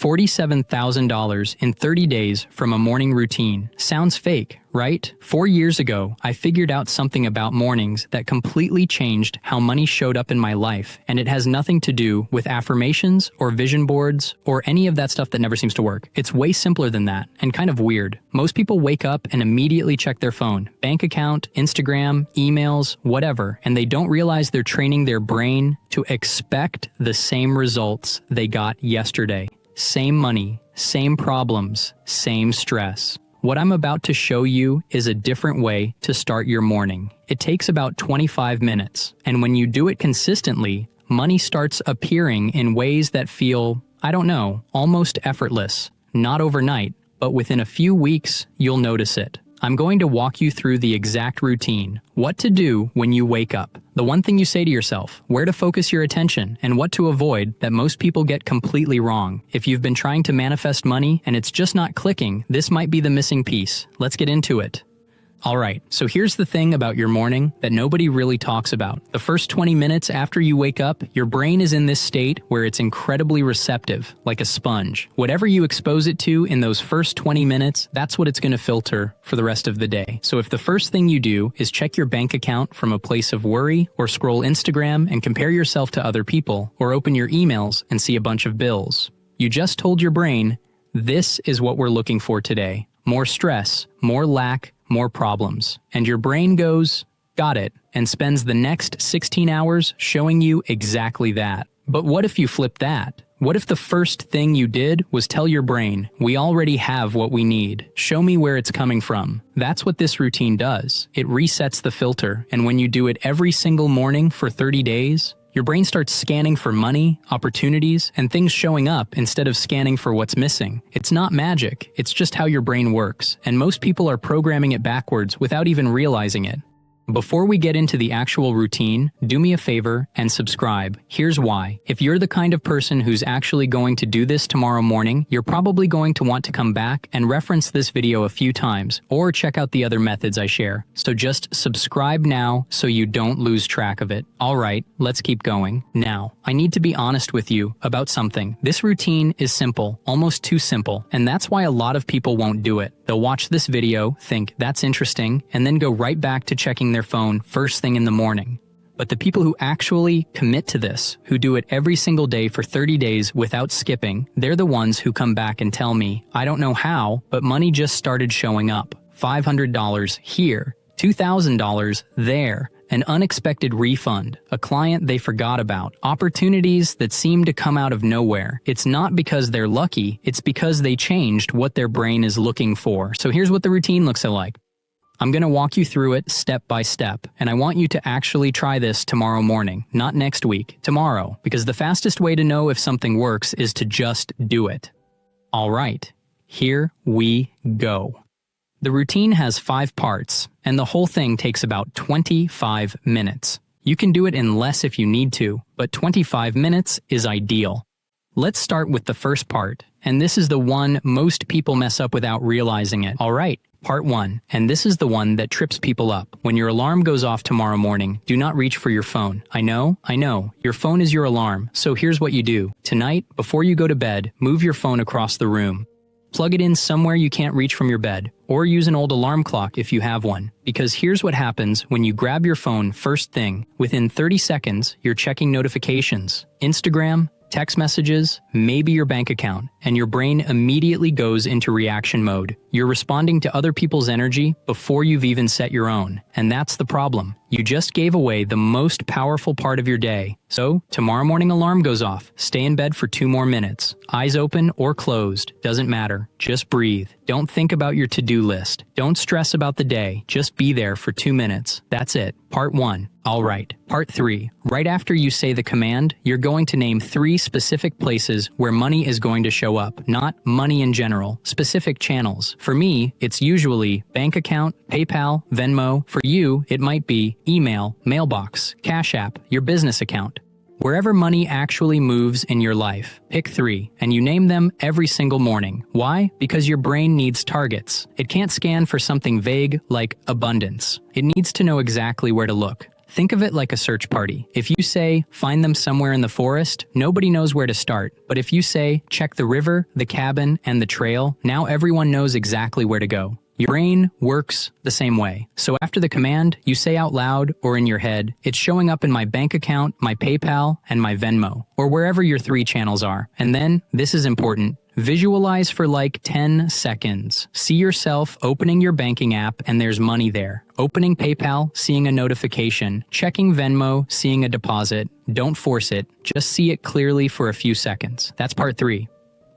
$47,000 in 30 days from a morning routine. Sounds fake, right? 4 years ago, I figured out something about mornings that completely changed how money showed up in my life, and it has nothing to do with affirmations or vision boards or any of that stuff that never seems to work. It's way simpler than that, and kind of weird. Most people wake up and immediately check their phone, bank account, Instagram, emails, whatever, and they don't realize they're training their brain to expect the same results they got yesterday. Same money, same problems, same stress. What I'm about to show you is a different way to start your morning. It takes about 25 minutes, and when you do it consistently, money starts appearing in ways that feel, I don't know, almost effortless. Not overnight, but within a few weeks, you'll notice it. I'm going to walk you through the exact routine, what to do when you wake up, the one thing you say to yourself, where to focus your attention, and what to avoid that most people get completely wrong. If you've been trying to manifest money and it's just not clicking, this might be the missing piece. Let's get into it. Alright, so here's the thing about your morning that nobody really talks about. The first 20 minutes after you wake up, your brain is in this state where it's incredibly receptive, like a sponge. Whatever you expose it to in those first 20 minutes, that's what it's going to filter for the rest of the day. So if the first thing you do is check your bank account from a place of worry, or scroll Instagram and compare yourself to other people, or open your emails and see a bunch of bills, you just told your brain, this is what we're looking for today. More stress, more lack, more problems. And your brain goes, got it, and spends the next 16 hours showing you exactly that. But what if you flip that? What if the first thing you did was tell your brain, we already have what we need. Show me where it's coming from. That's what this routine does. It resets the filter, and when you do it every single morning for 30 days, your brain starts scanning for money, opportunities, and things showing up instead of scanning for what's missing. It's not magic, it's just how your brain works, and most people are programming it backwards without even realizing it. Before we get into the actual routine, do me a favor and subscribe. Here's why. If you're the kind of person who's actually going to do this tomorrow morning, you're probably going to want to come back and reference this video a few times, or check out the other methods I share. So just subscribe now so you don't lose track of it. Alright, let's keep going. Now, I need to be honest with you about something. This routine is simple, almost too simple, and that's why a lot of people won't do it. They'll watch this video, think that's interesting, and then go right back to checking their phone first thing in the morning. But the people who actually commit to this, who do it every single day for 30 days without skipping, they're the ones who come back and tell me, I don't know how, but money just started showing up. $500 here, $2,000 there, an unexpected refund, a client they forgot about, opportunities that seem to come out of nowhere. It's not because they're lucky, it's because they changed what their brain is looking for. So here's what the routine looks like. I'm going to walk you through it step by step, and I want you to actually try this tomorrow morning, not next week, tomorrow, because the fastest way to know if something works is to just do it. Alright, here we go. The routine has 5 parts, and the whole thing takes about 25 minutes. You can do it in less if you need to, but 25 minutes is ideal. Let's start with the first part, and this is the one most people mess up without realizing it. Alright, part 1, and this is the one that trips people up. When your alarm goes off tomorrow morning, do not reach for your phone. I know, your phone is your alarm, so here's what you do. Tonight, before you go to bed, move your phone across the room. Plug it in somewhere you can't reach from your bed, or use an old alarm clock if you have one. Because here's what happens when you grab your phone first thing. Within 30 seconds, you're checking notifications, Instagram, text messages, maybe your bank account, and your brain immediately goes into reaction mode. You're responding to other people's energy before you've even set your own. And that's the problem. You just gave away the most powerful part of your day. So, tomorrow morning alarm goes off. Stay in bed for 2 more minutes. Eyes open or closed, doesn't matter. Just breathe. Don't think about your to-do list. Don't stress about the day. Just be there for 2 minutes. That's it. Part 1. Alright. Part 3. Right after you say the command, you're going to name 3 specific places where money is going to show up. Not money in general. Specific channels. For me, it's usually bank account, PayPal, Venmo. For you, it might be email, mailbox, Cash App, your business account. Wherever money actually moves in your life, pick 3, and you name them every single morning. Why? Because your brain needs targets. It can't scan for something vague like abundance. It needs to know exactly where to look. Think of it like a search party. If you say, find them somewhere in the forest, nobody knows where to start. But if you say, check the river, the cabin, and the trail, now everyone knows exactly where to go. Your brain works the same way. So after the command, you say out loud or in your head, it's showing up in my bank account, my PayPal, and my Venmo, or wherever your 3 channels are. And then, this is important, visualize for like 10 seconds. See yourself opening your banking app and there's money there. Opening PayPal, seeing a notification. Checking Venmo, seeing a deposit. Don't force it, just see it clearly for a few seconds. That's part 3.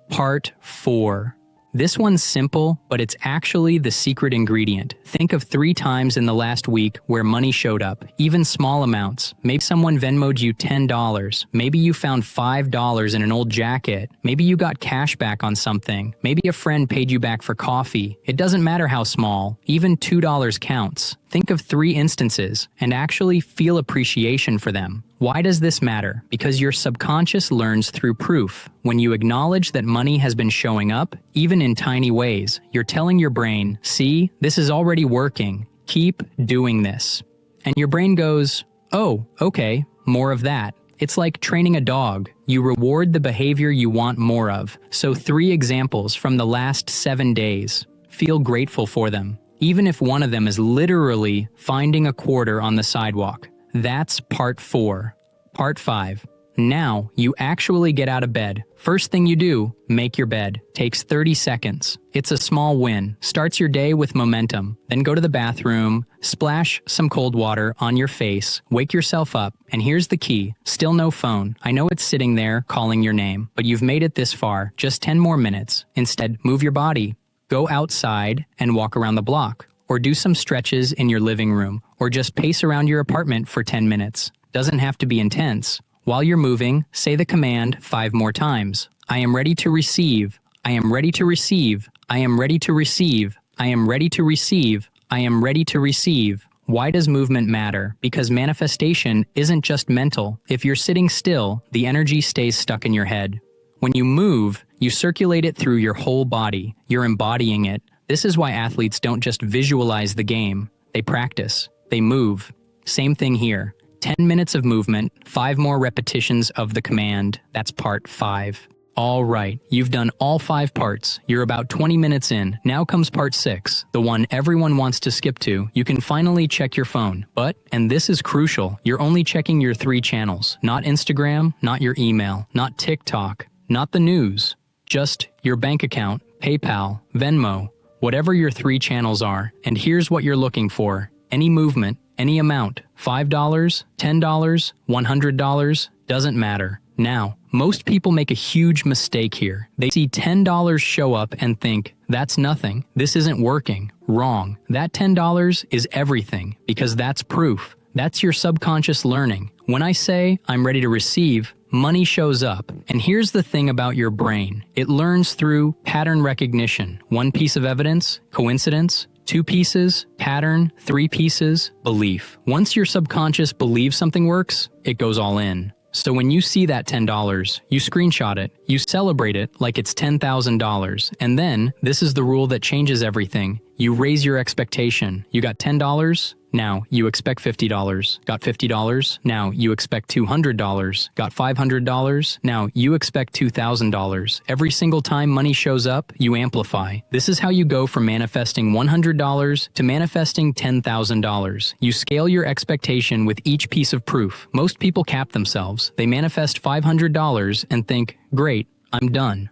Part 4. This one's simple, but it's actually the secret ingredient. Think of 3 times in the last week where money showed up, even small amounts. Maybe someone Venmo'd you $10. Maybe you found $5 in an old jacket. Maybe you got cash back on something. Maybe a friend paid you back for coffee. It doesn't matter how small, even $2 counts. Think of 3 instances and actually feel appreciation for them. Why does this matter? Because your subconscious learns through proof. When you acknowledge that money has been showing up, even in tiny ways, you're telling your brain, see, this is already working. Keep doing this. And your brain goes, oh, okay, more of that. It's like training a dog. You reward the behavior you want more of. So 3 examples from the last 7 days. Feel grateful for them. Even if one of them is literally finding a quarter on the sidewalk. That's part 4. Part 5. Now, you actually get out of bed. First thing you do, make your bed. Takes 30 seconds. It's a small win. Starts your day with momentum. Then go to the bathroom, splash some cold water on your face, wake yourself up, and here's the key. Still no phone. I know it's sitting there calling your name, but you've made it this far. Just 10 more minutes. Instead, move your body. Go outside and walk around the block. Or do some stretches in your living room, or just pace around your apartment for 10 minutes. Doesn't have to be intense. While you're moving, say the command 5 more times. I am ready to receive. I am ready to receive. I am ready to receive. I am ready to receive. I am ready to receive. Why does movement matter? Because manifestation isn't just mental. If you're sitting still, the energy stays stuck in your head. When you move, you circulate it through your whole body. You're embodying it. This is why athletes don't just visualize the game. They practice. They move. Same thing here. 10 minutes of movement, 5 more repetitions of the command. That's part 5. All right, you've done all 5 parts. You're about 20 minutes in. Now comes part 6, the one everyone wants to skip to. You can finally check your phone. But, and this is crucial, you're only checking your 3 channels. Not Instagram, not your email, not TikTok, not the news. Just your bank account, PayPal, Venmo, whatever your 3 channels are. And here's what you're looking for. Any movement, any amount, $5, $10, $100, doesn't matter. Now, most people make a huge mistake here. They see $10 show up and think, that's nothing. This isn't working. Wrong. That $10 is everything, because that's proof. That's your subconscious learning. When I say, I'm ready to receive, money shows up. And here's the thing about your brain. It learns through pattern recognition. 1 piece of evidence, coincidence. 2 pieces, pattern. 3 pieces, belief. Once your subconscious believes something works, it goes all in. So when you see that $10, you screenshot it, you celebrate it like it's $10,000, and then, this is the rule that changes everything, you raise your expectation. You got $10, now you expect $50. Got $50, now you expect $200. Got $500, now you expect $2,000. Every single time money shows up, you amplify. This is how you go from manifesting $100 to manifesting $10,000. You scale your expectation with each piece of proof. Most people cap themselves. They manifest $500 and think, great, I'm done.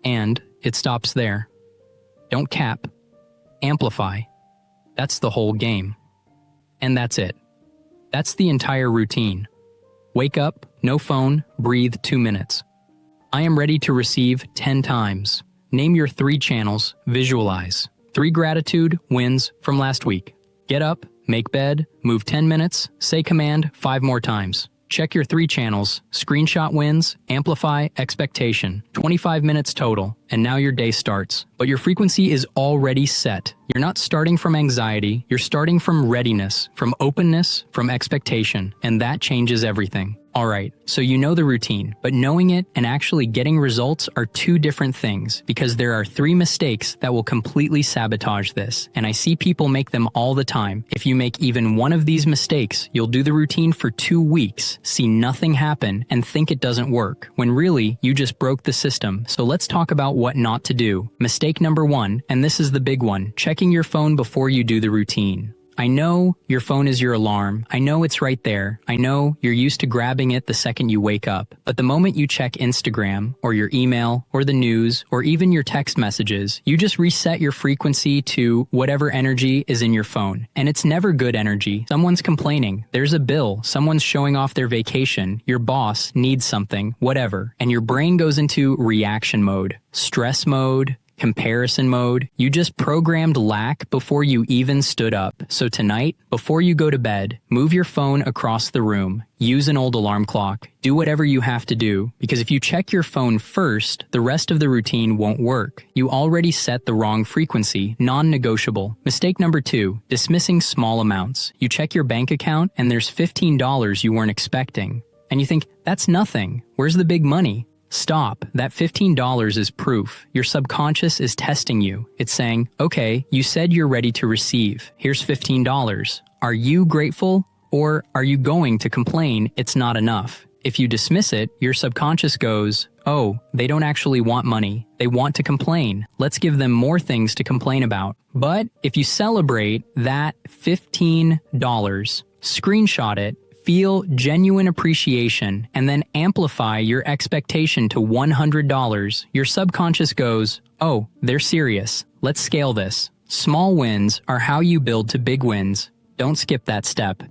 And it stops there. Don't cap. Amplify. That's the whole game. And that's it. That's the entire routine. Wake up, no phone, breathe 2 minutes. I am ready to receive 10 times. Name your 3 channels, visualize. 3 gratitude wins from last week. Get up, make bed, move 10 minutes, say command 5 more times. Check your 3 channels, screenshot wins, amplify, expectation. 25 minutes total, and now your day starts. But your frequency is already set. You're not starting from anxiety, you're starting from readiness, from openness, from expectation, and that changes everything. Alright, so you know the routine, but knowing it and actually getting results are two different things because there are 3 mistakes that will completely sabotage this, and I see people make them all the time. If you make even one of these mistakes, you'll do the routine for 2 weeks, see nothing happen, and think it doesn't work, when really, you just broke the system. So let's talk about what not to do. Mistake number 1, and this is the big one, checking your phone before you do the routine. I know your phone is your alarm. I know it's right there. I know you're used to grabbing it the second you wake up. But the moment you check Instagram, or your email, or the news, or even your text messages, you just reset your frequency to whatever energy is in your phone. And it's never good energy. Someone's complaining. There's a bill. Someone's showing off their vacation. Your boss needs something. Whatever. And your brain goes into reaction mode, stress mode, comparison mode. You just programmed lack before you even stood up. So tonight, before you go to bed, move your phone across the room. Use an old alarm clock. Do whatever you have to do, because if you check your phone first, the rest of the routine won't work. You already set the wrong frequency, non-negotiable. Mistake number 2, dismissing small amounts. You check your bank account and there's $15 you weren't expecting. And you think, that's nothing. Where's the big money? Stop. That $15 is proof. Your subconscious is testing you. It's saying, okay, you said you're ready to receive. Here's $15. Are you grateful, or are you going to complain it's not enough? If you dismiss it, your subconscious goes, oh, they don't actually want money. They want to complain. Let's give them more things to complain about. But if you celebrate that $15, screenshot it, feel genuine appreciation, and then amplify your expectation to $100, your subconscious goes, oh, they're serious. Let's scale this. Small wins are how you build to big wins. Don't skip that step.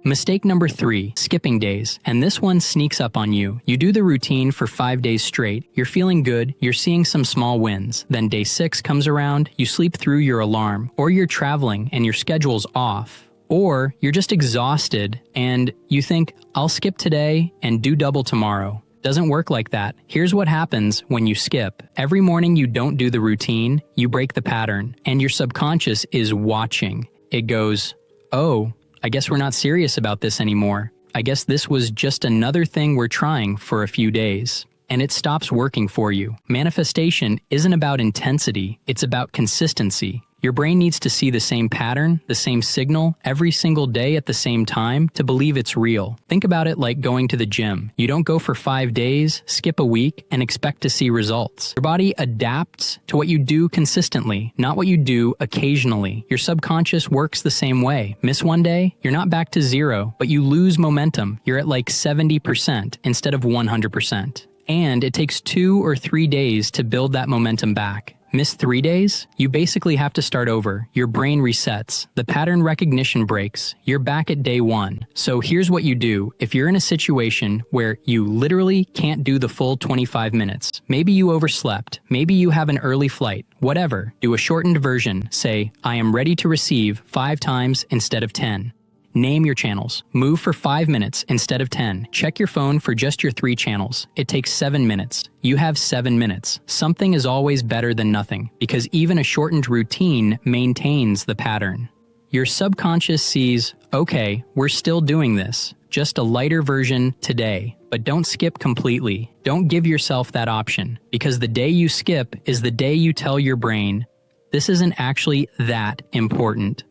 Mistake number 3, skipping days. And this one sneaks up on you. You do the routine for 5 days straight. You're feeling good. You're seeing some small wins. Then day 6 comes around. You sleep through your alarm. Or you're traveling and your schedule's off. Or you're just exhausted and you think, I'll skip today and do double tomorrow. Doesn't work like that. Here's what happens when you skip. Every morning you don't do the routine, you break the pattern, and your subconscious is watching. It goes, oh, I guess we're not serious about this anymore. I guess this was just another thing we're trying for a few days. And it stops working for you. Manifestation isn't about intensity, it's about consistency. Your brain needs to see the same pattern, the same signal, every single day at the same time to believe it's real. Think about it like going to the gym. You don't go for 5 days, skip a week, and expect to see results. Your body adapts to what you do consistently, not what you do occasionally. Your subconscious works the same way. Miss one day, you're not back to 0, but you lose momentum. You're at like 70% instead of 100%. And it takes 2 or 3 days to build that momentum back. Miss 3 days? You basically have to start over. Your brain resets. The pattern recognition breaks. You're back at day 1. So here's what you do. If you're in a situation where you literally can't do the full 25 minutes, maybe you overslept, maybe you have an early flight, whatever, do a shortened version. Say, I am ready to receive 5 times instead of 10. Name your channels. Move for 5 minutes instead of 10. Check your phone for just your 3 channels. It takes 7 minutes. You have 7 minutes. Something is always better than nothing, because even a shortened routine maintains the pattern. Your subconscious sees, okay, we're still doing this, just a lighter version today. But don't skip completely. Don't give yourself that option, because the day you skip is the day you tell your brain, this isn't actually that important.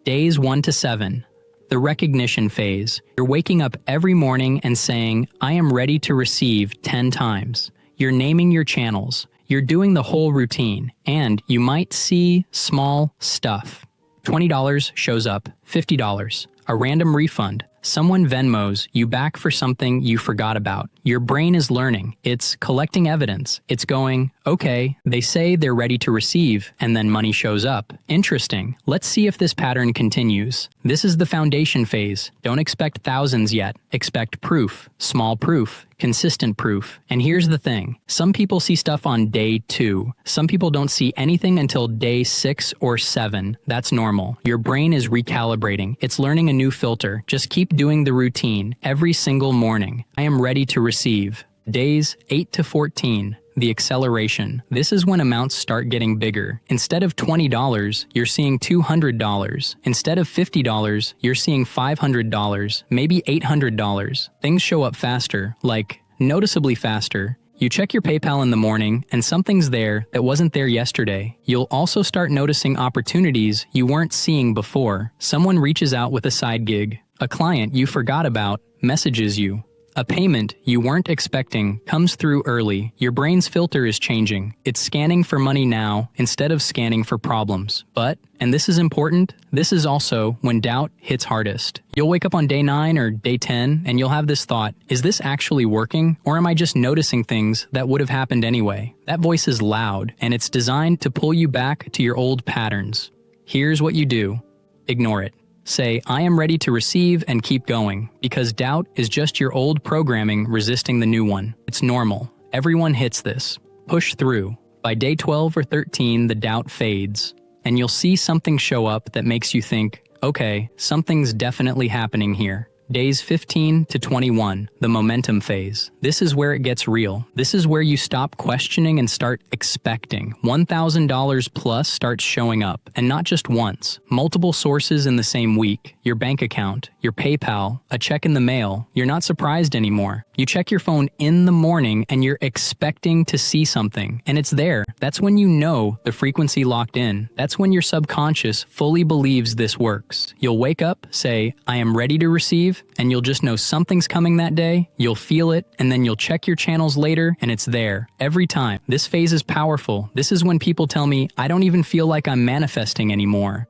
Days 1 to 7. The recognition phase. You're waking up every morning and saying, I am ready to receive 10 times. You're naming your channels. You're doing the whole routine. And you might see small stuff. $20 shows up. $50. A random refund. Someone Venmos you back for something you forgot about. Your brain is learning. It's collecting evidence. It's going, okay, they say they're ready to receive, and then money shows up. Interesting. Let's see if this pattern continues. This is the foundation phase. Don't expect thousands yet. Expect proof. Small proof. Consistent proof. And here's the thing. Some people see stuff on day 2. Some people don't see anything until day 6 or 7. That's normal. Your brain is recalibrating. It's learning a new filter. Just keep doing the routine every single morning. I am ready to receive. Days 8 to 14, the acceleration. This is when amounts start getting bigger. Instead of $20, you're seeing $200. Instead of $50, you're seeing $500, maybe $800. Things show up faster, like noticeably faster. You check your PayPal in the morning and something's there that wasn't there yesterday. You'll also start noticing opportunities you weren't seeing before. Someone reaches out with a side gig. A client you forgot about messages you. A payment you weren't expecting comes through early. Your brain's filter is changing. It's scanning for money now instead of scanning for problems. But, and this is important, this is also when doubt hits hardest. You'll wake up on day 9 or day 10 and you'll have this thought, is this actually working? Or am I just noticing things that would have happened anyway? That voice is loud and it's designed to pull you back to your old patterns. Here's what you do. Ignore it. Say, I am ready to receive and keep going, because doubt is just your old programming resisting the new one. It's normal. Everyone hits this. Push through. By day 12 or 13, the doubt fades, and you'll see something show up that makes you think, okay, something's definitely happening here. Days 15 to 21, the momentum phase. This is where it gets real. This is where you stop questioning and start expecting. $1,000 plus starts showing up, and not just once. Multiple sources in the same week. Your bank account, your PayPal, a check in the mail. You're not surprised anymore. You check your phone in the morning and you're expecting to see something, and it's there. That's when you know the frequency locked in. That's when your subconscious fully believes this works. You'll wake up, say, I am ready to receive, and you'll just know something's coming that day. You'll feel it, and then you'll check your channels later, and it's there. Every time. This phase is powerful. This is when people tell me, I don't even feel like I'm manifesting anymore.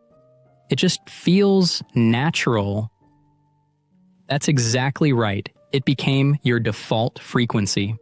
It just feels natural. That's exactly right. It became your default frequency.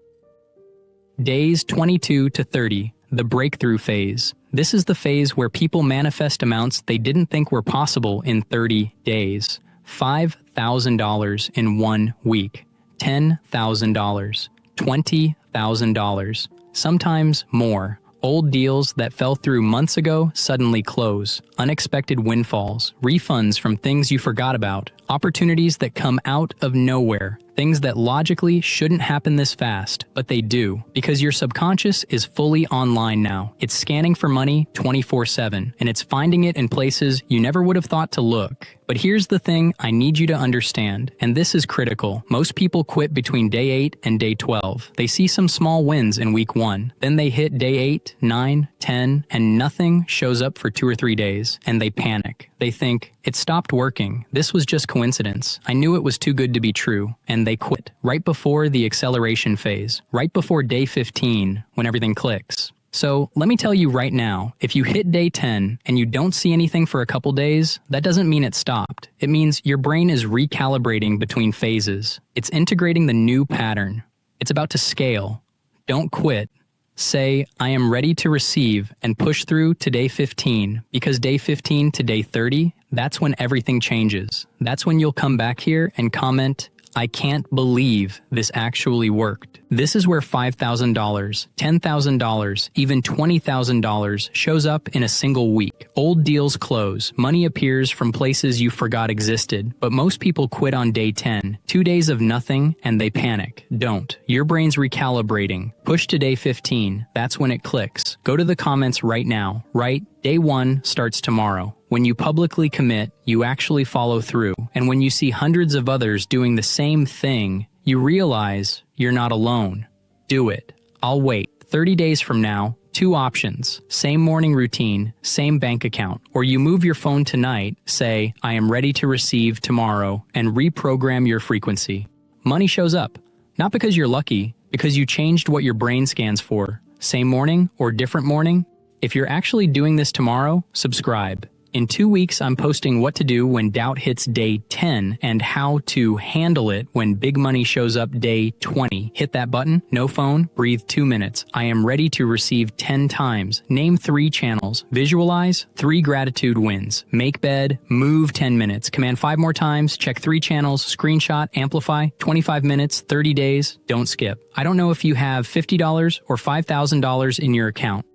Days 22 to 30, the breakthrough phase. This is the phase where people manifest amounts they didn't think were possible in 30 days. $5,000 in 1 week, $10,000, $20,000, sometimes more. Old deals that fell through months ago suddenly close. Unexpected windfalls, refunds from things you forgot about, opportunities that come out of nowhere. Things that logically shouldn't happen this fast, but they do, because your subconscious is fully online now. It's scanning for money 24/7, and it's finding it in places you never would have thought to look. But here's the thing I need you to understand, and this is critical. Most people quit between day 8 and day 12. They see some small wins in week 1. Then they hit day 8, 9, 10, and nothing shows up for 2 or 3 days, and they panic. They think, it stopped working. This was just coincidence. I knew it was too good to be true. And they quit right before the acceleration phase, right before day 15, when everything clicks. So let me tell you right now, if you hit day 10 and you don't see anything for a couple days, that doesn't mean it stopped. It means your brain is recalibrating between phases. It's integrating the new pattern. It's about to scale. Don't quit. Say, I am ready to receive, and push through to day 15, because day 15 to day 30, that's when everything changes. That's when you'll come back here and comment, I can't believe this actually worked. This is where $5,000, $10,000, even $20,000 shows up in a single week. Old deals close. Money appears from places you forgot existed. But most people quit on day 10. 2 days of nothing, and they panic. Don't. Your brain's recalibrating. Push to day 15. That's when it clicks. Go to the comments right now. Write, day 1 starts tomorrow. When you publicly commit, you actually follow through. And when you see hundreds of others doing the same thing, you realize you're not alone. Do it. I'll wait. 30 days from now, 2 options. Same morning routine, same bank account. Or you move your phone tonight, say, I am ready to receive tomorrow, and reprogram your frequency. Money shows up. Not because you're lucky, because you changed what your brain scans for. Same morning or different morning? If you're actually doing this tomorrow, subscribe. In 2 weeks, I'm posting what to do when doubt hits day 10 and how to handle it when big money shows up day 20. Hit that button, no phone, breathe 2 minutes. I am ready to receive 10 times. Name 3 channels. Visualize 3 gratitude wins. Make bed, move 10 minutes. Command 5 more times, check 3 channels, screenshot, amplify, 25 minutes, 30 days, don't skip. I don't know if you have $50 or $5,000 in your account,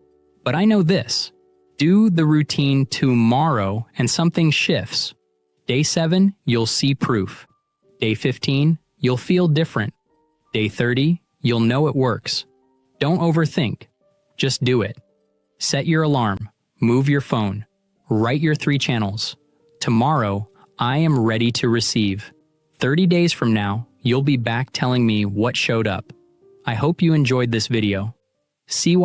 but I know this. Do the routine tomorrow and something shifts. Day 7, you'll see proof. Day 15, you'll feel different. Day 30, You'll know it works. Don't overthink. Just do it. Set your alarm. Move your phone. Write your 3 channels. Tomorrow, I am ready to receive. 30 days from now, you'll be back telling me what showed up. I hope you enjoyed this video. See